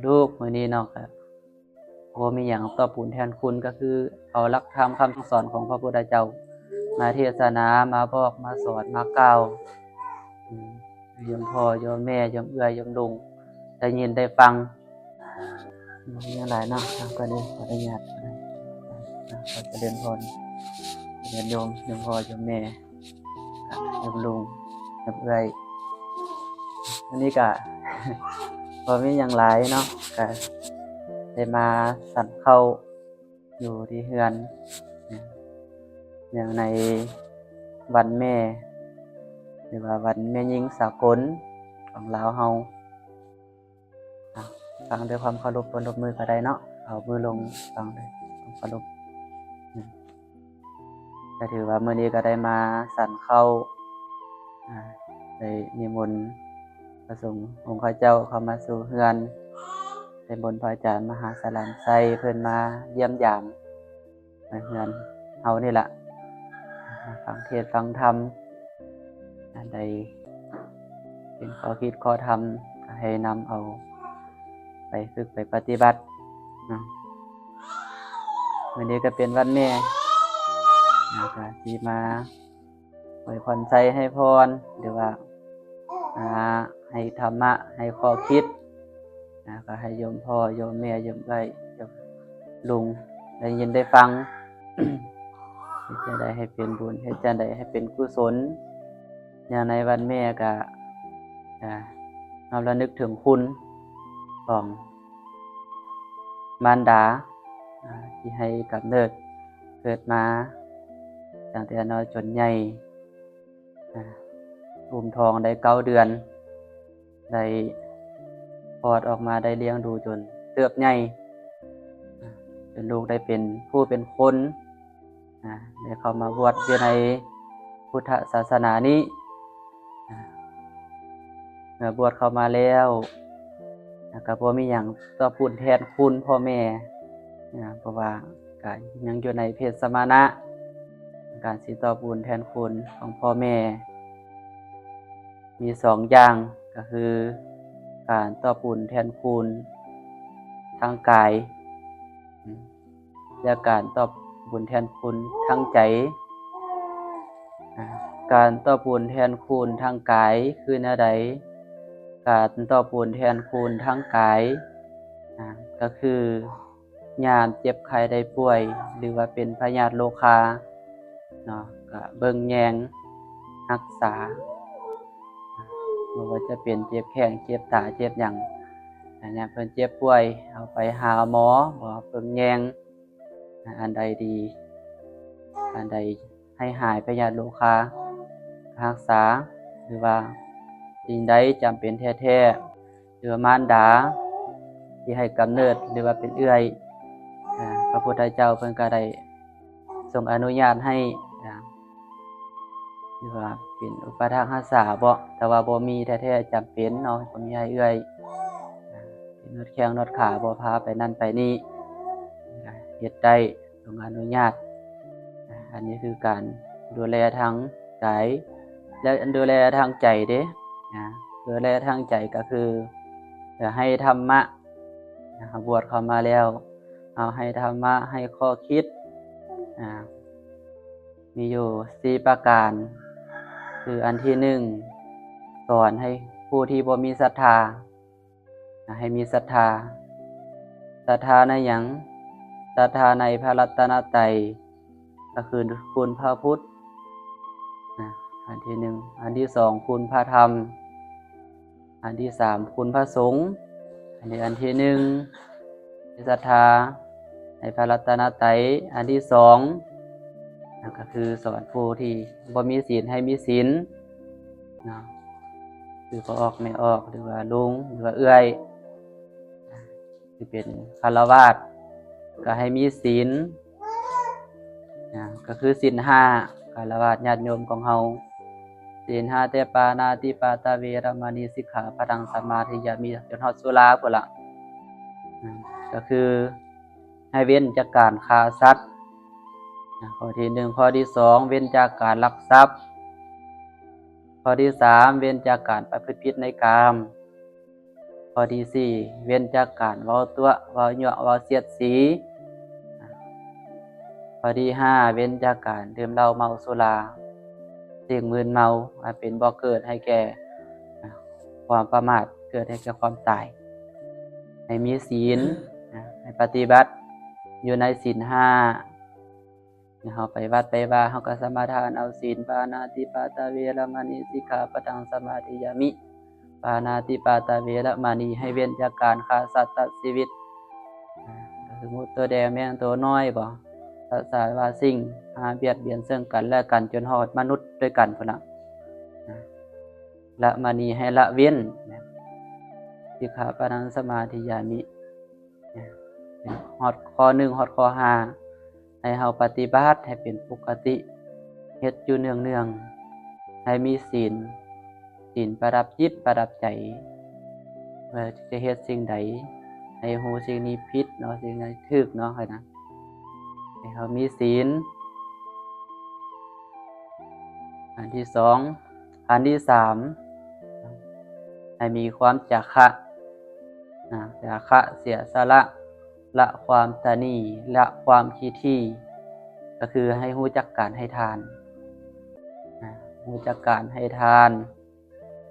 ลูกมื้อนี้เนาะก็บ่มีหยังตอบบุญแทนคุณก็คือเอาหลักธรรมคำสอนของพระพุทธเจ้ามาเทศนามาบอกมาสอนมากล่าวโยมพ่อโยมแม่โยมเอื้อยโยมลุงได้ยินได้ฟังมีอย่างหลายเนาะก็ได้ขออนุญาตขอเจริญพรโยมพ่อโยมแม่โยมลุงโยมเอื้อยอันนี้ก็พอมีอย่างหลายเนาะก็ได้มาสั่นเข้าอยู่ที่เฮือนอย่างในวันแม่หรือว่าวันแม่หญิงสากลของลาวเฮาฟังด้วยความเคารพมือก็ได้เนาะเอามือลงฟังด้วยความเคารพก็ถือว่ามื้อนี้ก็ได้มาสั่นเข้าได้นิมนต์พระสงฆ์องค์ข้าเจ้าเข้ามาสู่เฮือนได้บนพระอาจารย์มหาสารามไสเพิ่นมาเยี่ยมยามในเฮือนเฮานี่ล่ะฟังเทศน์ฟังธรรมใดเป็นข้อคิดข้อธรรมให้นำเอาไปฝึกไปปฏิบัติวันนี้ก็เป็นวันแม่ก็ที่มาอวยพรใจให้พรหรือว่าให้ธรรมะให้ข้อคิดก็ให้โยมพ่อโยมแม่โยมเอื้อยโยมลุงได้ยินได้ฟัง เฮ็ดจั่งใดให้เป็นบุญเฮ็ดจั่งใดให้เป็นกุศลอย่างในวันแม่ก็เราระลึกถึงคุณของมารดาที่ให้กำเนิดเกิดมาตั้งแต่น้อยจนใหญ่อุ้มท้องได้9 เดือนได้คลอดออกมาได้เลี้ยงดูจนเติบใหญ่จนลูกได้เป็นผู้เป็นคนได้เข้ามาบวชอยู่ในพุทธศาสนานี้เมื่อบวชเข้ามาแล้วก็บ่มีหยังตอบบุญแทนคุณพ่อแม่เพราะว่าก็ยังอยู่ในเพศสมณะการสิตอบบุญแทนคุณของพ่อแม่มี2อย่างก็คือการตอบบุญแทนคุณทางกายและการตอบบุญแทนคุณทางใจการตอบบุญแทนคุณทางกายคือแนวใดการตอบบุญแทนคุณทางกายก็คือยามเจ็บไข้ได้ป่วยหรือว่าเป็นพยาธิโรคาเนาะก็เบิ่งแยงรักษาบ่ว่าจะเป็นเจ็บแข้งเจ็บตาเจ็บหยังเนี่ยเพิ่นเจ็บป่วยเอาไปหาหมอบ่เบิ่งแยงอันใดดีอันใดให้หายพยาธิโรคารักษาหรือว่าสิ่งใดจำเป็นแท้ๆหรือมารดาที่ให้กำเนิดหรือว่าเป็นเอื้อยพระพุทธเจ้าเพิ่นก็ได้ทรงอนุญาตให้หรือว่าเป็นอุปถากรักษาบ่แต่ว่าบ่มีแท้ๆจำเป็นเนาะบ่มีให้เอื้อยนวดแข้งนวดขาบ่พาไปนั่นไปนี่เฮ็ดได้ทรงอนุญาตอันนี้คือการดูแลทางกายและดูแลทางใจเด้ดูแลทางใจก็คือให้ธรรมะบวชเข้ามาแล้วเอาให้ธรรมะให้ข้อคิดมีอยู่4ประการคืออันที่1สอนให้ผู้ที่บ่มีศรัทธาให้มีศรัทธาในหยังศรัทธาในพระรัตนตรัยก็คือคุณพระพุทธอันที่1อันที่2คุณพระธรรมอันที่3คุณพระสงฆ์อันที่1ศรัทธาในพระรัตนตรัยอันที่2ก็คือสอนผู้ที่บ่มีศีลให้มีศีลคือพ่อออกแม่ออกหรือว่าลุงหรือว่าเอื้อยที่เป็นฆราวาสก็ให้มีศีลก็คือศีล5ฆราวาสญาติโยมของเฮาศีล5แต่ปานาติปาตาเวรมณีสิกขาปะทังสมาธิยามิจนฮอดสุราพุ่นล่ะก็คือให้เว้นจากการฆ่าสัตว์ข้อที่1ข้อที่2เว้นจากการลักทรัพย์ข้อที่3เว้นจากการประพฤติผิดในกามข ข้อที่ 4 เว้นจากการเว้าตัวเว้ายั่วเว้าเสียดสีข้อที่ 5 เว้นจากการดื่มเหล้าเมาสุราสิ่งมึนเมาเป็นบ่เกิดให้แก่ความประมาทเกิดให้แก่ความตายให้มีศีลให้ปฏิบัติอยู่ในศีล5เฮาไปวัดไปว่าเฮาก็สมาทานเอาศีลปานาติปาตาเวรมณีสิกขาปะทังสมาธิยามิปานาติปาตาเวรมณีให้เว้นจากการฆ่าสัตว์ตัดชีวิตสมมุติตัวแดงแม่งตัวน้อยบ่สัตว์สายว่าสิ่งเบียดเบียนซึ่งกันและกันจนฮอดมนุษย์ด้วยกันพุ่นน่ะละมณีให้ละเว้นสิกขาปะทังสมาธิยามิฮอดข้อ1ฮอดข้อ5ให้เฮาปฏิบัติให้เป็นปกติเฮ็ดอยู่เนืองๆให้มีศีลประดับจิตประดับใจว่าจะเฮ็ดสิ่งใดให้ฮู้สิ่งนี้ผิดเนาะสิ่งใดถูกเนาะให้ให้เฮามีศีลอันที่2อันที่3ให้มีความจาคะจาคะเสียสละละความตณีละความขี้ที่ก็คือให้รู้จักการให้ทานรู้จักการให้ทาน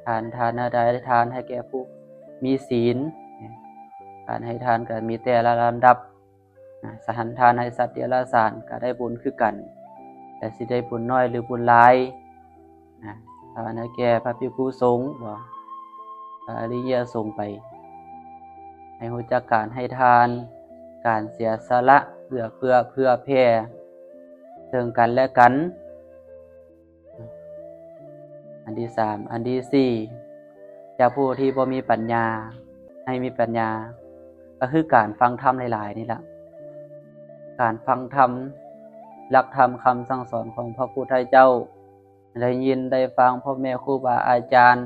อะไรทานให้แก่ผู้มีศีลการให้ทานก็มีแต่ละลำดับสหันทานให้สัตว์เดรัจฉานก็ได้บุญคือกันแต่สิได้บุญน้อยหรือบุญหลายทานให้แก่พระภิกษุสงฆ์บ่พระอริยสงฆ์ไปให้รู้จักการให้ทานการเสียสละเพื่อแผ่ถึงกันและกันอันที่3อันที่4จะผู้ที่บ่มีปัญญาให้มีปัญญาก็คือการฟังธรรมหลายๆนี่ล่ะการฟังธรรมหลักธรรมคำสั่งสอนของพระพุทธเจ้าได้ยินได้ฟังพ่อแม่ครูบาอาจารย์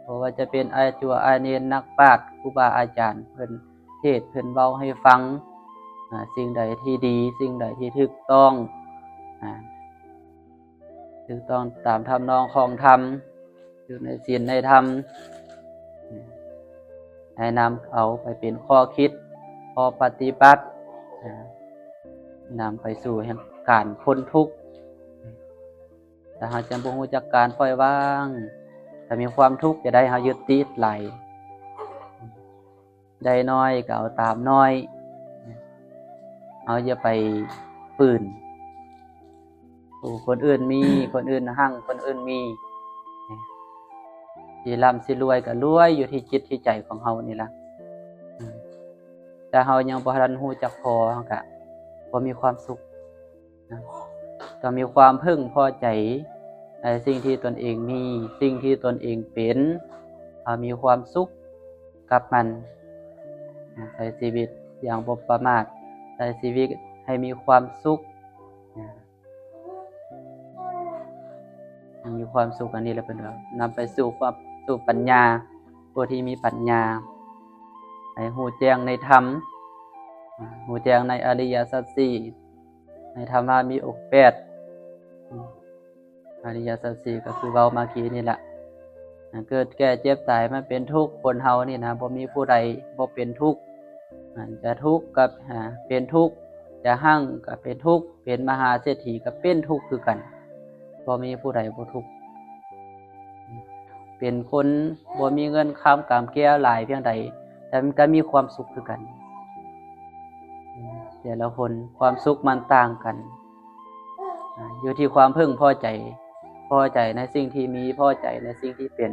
เพราะว่าจะเป็นอาจัวอาเนนนักปราชญ์ครูบาอาจารย์เพิ่นเทศน์เพิ่นเว้าให้ฟังสิ่งใดที่ดีสิ่งใดที่ถูกต้องตามธรรมนองของธรรมอยู่ในศีลในธรรมให้นำเอาไปเป็นข้อคิดข้อปฏิบัตินำไปสู่แห่งการพ้นทุกข์แต่หากจะบ่รู้จักการปล่อยวางถ้ามีความทุกข์จะได้เฮายึดติดไหลได้น้อยก็เอาตามน้อยเอาอย่าไปฝืนคนอื่นมีคนอื่นหั่งคนอื่นมีสิร่ำสิรวยก็รวยอยู่ที่จิตที่ใจของเฮานี่ล่ะแต่เฮายังบ่ทันรู้จักพอเฮาก็บ่มีความสุขต้องมีความพึงพอใจในสิ่งที่ตนเองมีสิ่งที่ตนเองเป็นมีความสุขกับมันใช้ชีวิตอย่างบ่ประมาทใช้ชีวิตให้มีความสุขมีความสุขอันนี้แหละเป็นนำไปสู่ปัญญาผู้ที่มีปัญญาให้รู้แจ้งในธรรมรู้แจ้งในอริยสัจ4ในธรรมะมีองค์8อริยสัจ4ก็คือเว้าเมื่อกี้นี่แหละเกิดแก่เจ็บตายมันเป็นทุกข์คนเฮานี่นะบ่มีผู้ใดบ่เป็นทุกข์จะทุกข์กับเป็นทุกข์จะหั่งก็เป็นทุกข์เป็นมหาเศรษฐีก็เป็นทุกข์คือกันบ่มีผู้ใดบ่ทุกข์เป็นคนบ่มีเงินค้ำกำแก้วหลายเพียงใดแต่มันก็มีความสุขคือกันแต่ละคนความสุขมันต่างกันอยู่ที่ความพึงพอใจในสิ่งที่มีพอใจในสิ่งที่เป็น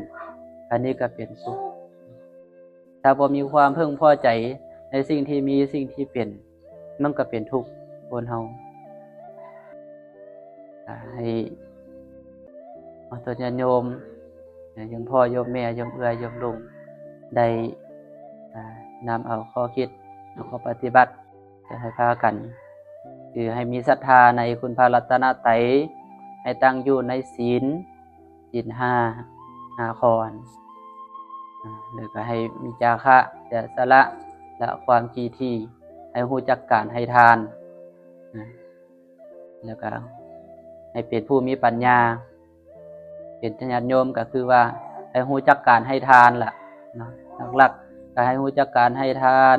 อันนี้ก็เป็นสุขถ้าบ่มีความพึงพอใจในสิ่งที่มีสิ่งที่เป็นมันก็เป็นทุกข์คนเฮาให้ตัวญาติโยมโยมพ่อโยมแม่โยมเอื้อยโยมลุงได้นำเอาข้อคิดแล้วก็ปฏิบัติจะให้พากันคือให้มีศรัทธาในคุณพระรัตนตรัยให้ตั้งอยู่ในศีล5ข้อหรือก็ให้มีจาคะเสียสละและความขี้ที่ให้รู้จักการให้ทานแล้วก็ให้เป็นผู้มีปัญญาเป็นญาติโยมก็คือว่าให้รู้จักการให้ทานล่ะหลักๆก็ ก็ให้รู้จักการให้ทาน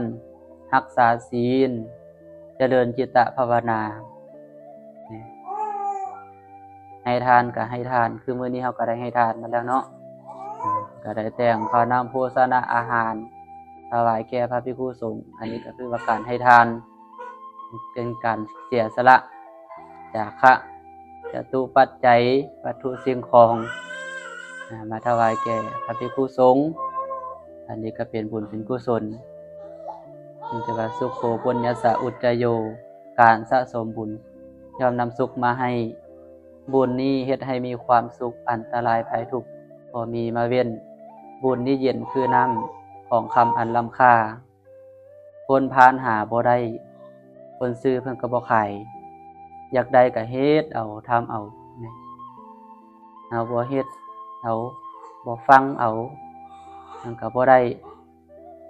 รักษาศีล เจริญจิตตภาวนาให้ทานก็ให้ทานคือมื้อนี้เฮาก็ได้ให้ทานมาแล้วเนาะก็ได้แต่งข้าวน้ำโภชนะอาหารถวายแก่พระภิกษุสงฆ์อันนี้ก็คือว่าการให้ทานเป็นการเสียสละจาคะจตุปัจจัยวัตถุสิ่งของมาถวายแก่พระภิกษุสงฆ์อันนี้ก็เป็นบุญเป็นกุศลนี่จะว่าสุขโขปุญญสะอุจจโยการสะสมบุญย่อมนำสุขมาให้บุญนี้เฮ็ดให้มีความสุขอันตรายภัยทุกข์พอมีมาเว้นบุญนี้เย็นคือน้ำของคำอันล้ำค่าคนพานหาบ่ได้คนซื้อเพิ่นก็บ่ขายอยากได้ก็เฮ็ดเอาทำเอาเอาบ่เฮ็ดเอาบ่ฟังเอามันก็บ่ได้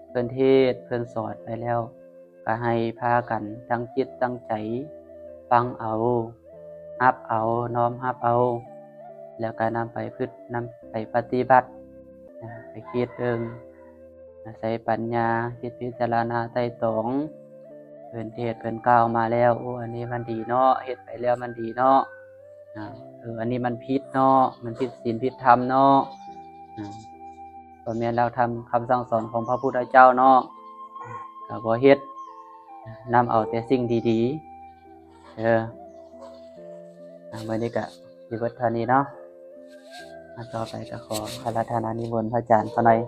เพิ่นเทศเพิ่นสอนไปแล้วก็ให้พากันตั้งจิตตั้งใจฟังเอารับเอาน้อมรับเอาแล้วก็นำไปนำไปปฏิบัติไปคิดใช้ปัญญาคิดพิจารณาไตร่ตรองเพิ่นเทศเพิ่นกล่าวมาแล้วอันนี้มันดีเนาะเฮ็ดไปแล้วมันดีเนาะอันนี้มันผิดเนาะมันผิดศีลผิดธรรมเนาะก็แม่นเราทำคำสั่งสอนของพระพุทธเจ้าเนาะก็บ่เฮ็ดนำเอาแต่สิ่งดีๆมื้อนี้ก็สิเบิดเท่านี้เนาะต่อไปก็ขออาราธนานิมนต์พระอาจารย์เขาหน่อย